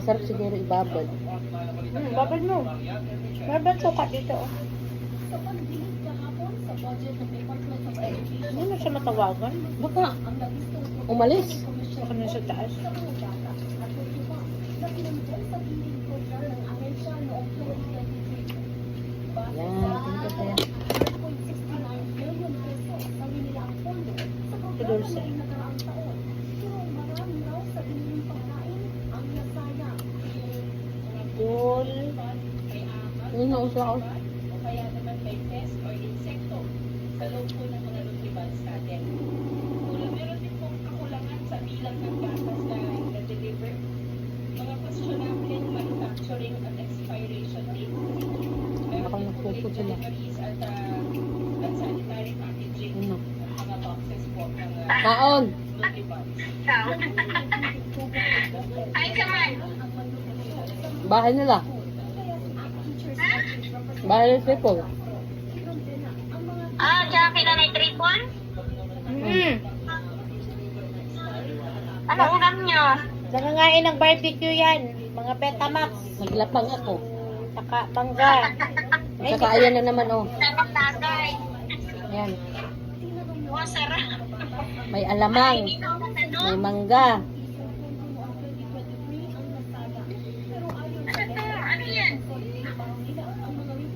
Masarap siguro ibabad. Babad mo. Babad suka dito. Oh. Hindi na siya matawagan. Baka umalis. Baka na sa taas. Yan, tingnan ko yan. Ito Dulce. Dul. Yun na uso ako. Kaya naman may pest or insekto sa loob po ng mga nutribals natin. Meron din pong kakulangan sa bilang ng gatas na na-deliver. Mga questionable manufacturing at expiration date. Meron Baka din po nagpupot late sila. deliveries at sanitary packaging Ano? ng mga boxes po ng Kaon! nutribals. Ay, kaman. Bahay nila. Bahay nila triple. Ah, Jackie na may triple? Ano ulam nyo? Nangangain ng barbecue yan. Mga Betamax. Naglapang ako. Saka mangga. Saka ayan na naman oh. Sarap tagay. Ayan. Wow, sarap. May alamang. Hindi ko ano. May mangga. Ano to? Ano yan?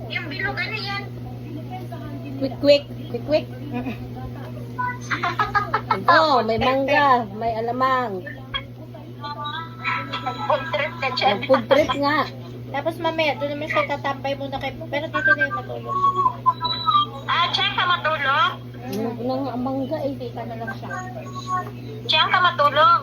Yung bilog, ano yan? Quick quick. Quick quick. Oh, may mangga. May alamang. Food trip ka dyan. Yung food trip nga. Tapos mamaya, doon naman siya tatambay muna kay... Pero dito na yung matulog. Ah, diyan ka matulog? Yung nga ang mangga eh. Hindi ka na lang siya. Diyan ka matulog?